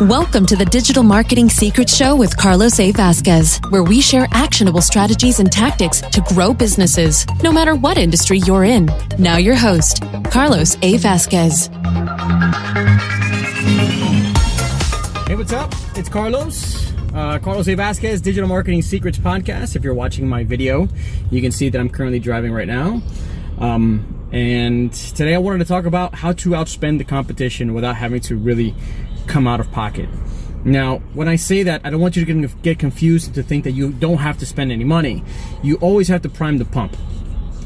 Welcome to the Digital Marketing Secrets Show with Carlos A. Vasquez, where we share actionable strategies and tactics to grow businesses, no matter what industry you're in. Now your host, Carlos A. Vasquez. Hey, what's up? It's Carlos. Carlos A. Vasquez, Digital Marketing Secrets Podcast. If you're watching my video, you can see that I'm currently driving right now. And today I wanted to talk about how to outspend the competition without having to really come out of pocket. Now, when I say that, I don't want you to get confused and to think that you don't have to spend any money. You always have to prime the pump.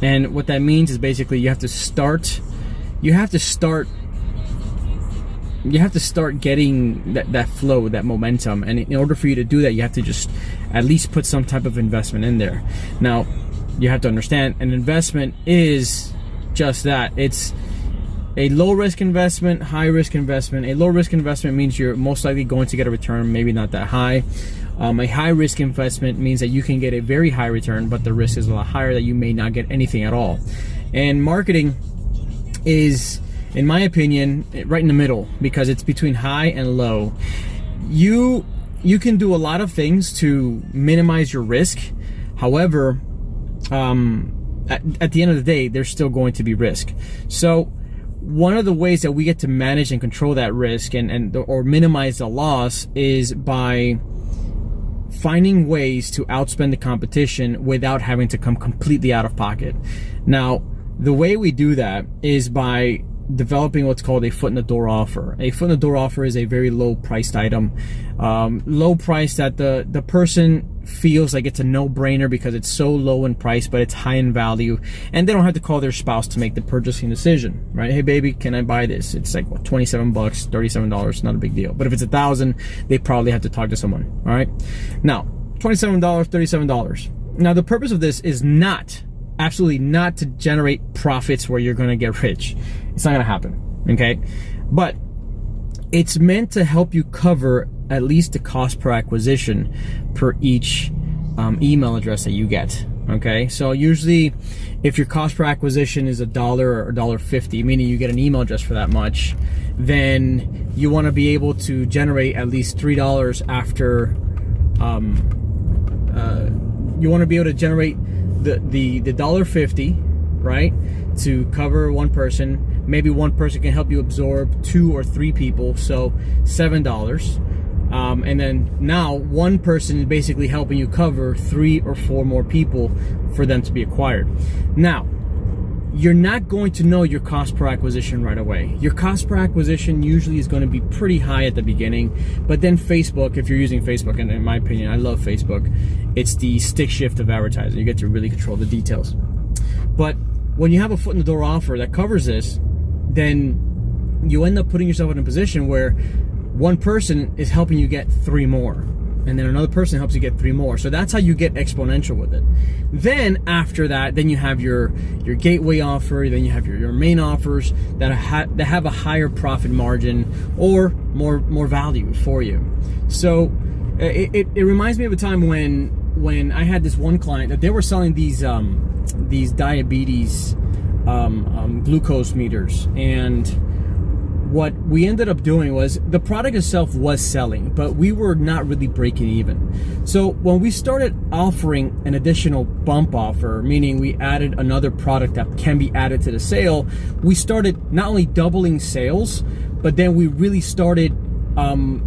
And what that means is basically you have to start getting that flow, that momentum. And in order for you to do that, you have to just at least put some type of investment in there. Now, you have to understand an investment is just that. It's a low-risk investment, high-risk investment. A low-risk investment means you're most likely going to get a return, maybe not that high. A high-risk investment means that you can get a very high return, but the risk is a lot higher that you may not get anything at all. And marketing is, in my opinion, right in the middle, because it's between high and low. You can do a lot of things to minimize your risk. However, at the end of the day, there's still going to be risk. So one of the ways that we get to manage and control that risk or minimize the loss is by finding ways to outspend the competition without having to come completely out of pocket. Now, the way we do that is by developing what's called a foot in the door offer. A foot in the door offer is a very low priced item. Low price that the person feels like it's a no-brainer because it's so low in price, but it's high in value, and they don't have to call their spouse to make the purchasing decision, right? Hey baby, can I buy this? It's like what, $27, $37, not a big deal. But if it's $1,000, they probably have to talk to someone. All right. Now, $27, $37. Now, the purpose of this is absolutely not to generate profits where you're going to get rich. It's not going to happen. Okay. But it's meant to help you cover at least the cost per acquisition per each email address that you get. Okay, so usually if your cost per acquisition is $1 or $1.50, meaning you get an email address for that much, then you want to be able to generate at least $3 after. You want to be able to generate the $1.50, right, to cover one person. Maybe one person can help you absorb 2 or 3 people, so $7. And then now one person is basically helping you cover 3 or 4 more people for them to be acquired. Now, you're not going to know your cost per acquisition right away. Your cost per acquisition usually is going to be pretty high at the beginning, but then Facebook, if you're using Facebook, and in my opinion, I love Facebook, it's the stick shift of advertising. You get to really control the details. But when you have a foot in the door offer that covers this, then you end up putting yourself in a position where one person is helping you get 3 more, and then another person helps you get 3 more. So that's how you get exponential with it. Then after that, then you have your gateway offer, then you have your main offers that have a higher profit margin or more value for you. So it reminds me of a time when I had this one client that they were selling these diabetes glucose meters, and what we ended up doing was the product itself was selling, but we were not really breaking even. So when we started offering an additional bump offer, meaning we added another product that can be added to the sale, we started not only doubling sales, but then we really started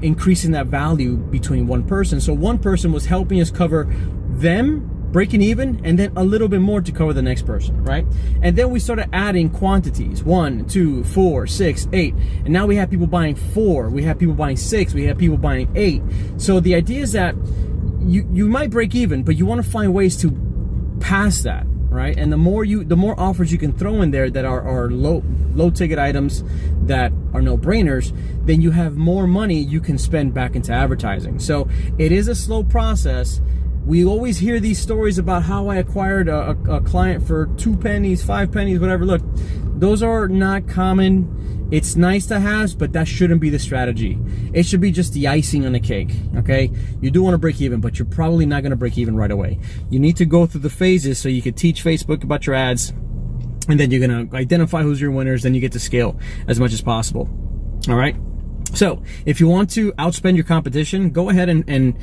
increasing that value between one person. So one person was helping us cover them, breaking even, and then a little bit more to cover the next person, right? And then we started adding quantities, 1, 2, 4, 6, 8. And now we have people buying 4, we have people buying 6, we have people buying 8. So the idea is that you might break even, but you want to find ways to pass that, right? And the more offers you can throw in there that are low ticket items that are no-brainers, then you have more money you can spend back into advertising. So it is a slow process. We always hear these stories about how I acquired a client for 2 pennies, 5 pennies, whatever. Look, those are not common. It's nice to have, but that shouldn't be the strategy. It should be just the icing on the cake, okay? You do want to break even, but you're probably not going to break even right away. You need to go through the phases so you can teach Facebook about your ads, and then you're going to identify who's your winners, then you get to scale as much as possible, all right? So if you want to outspend your competition, go ahead and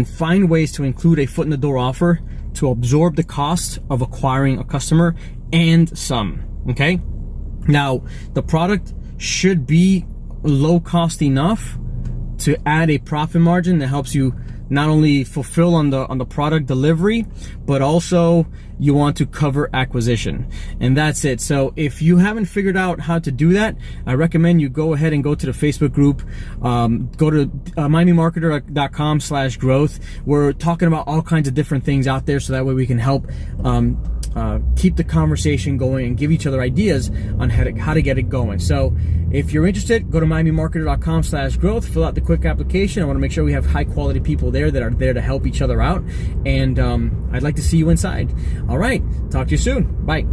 find ways to include a foot in the door offer to absorb the cost of acquiring a customer and some, okay? Now, the product should be low cost enough to add a profit margin that helps you not only fulfill on the product delivery, but also you want to cover acquisition. And that's it. So if you haven't figured out how to do that, I recommend you go ahead and go to the Facebook group, go to miamimarketer.com/growth. We're talking about all kinds of different things out there, so that way we can help keep the conversation going and give each other ideas on how to get it going. So if you're interested, go to miamimarketer.com/growth, fill out the quick application. I want to make sure we have high quality people there that are there to help each other out. And I'd like to see you inside. All right. Talk to you soon. Bye.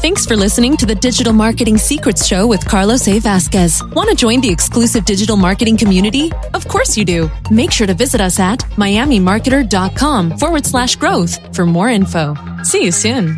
Thanks for listening to the Digital Marketing Secrets Show with Carlos A. Vasquez. Want to join the exclusive digital marketing community? Of course you do. Make sure to visit us at miamimarketer.com/growth for more info. See you soon.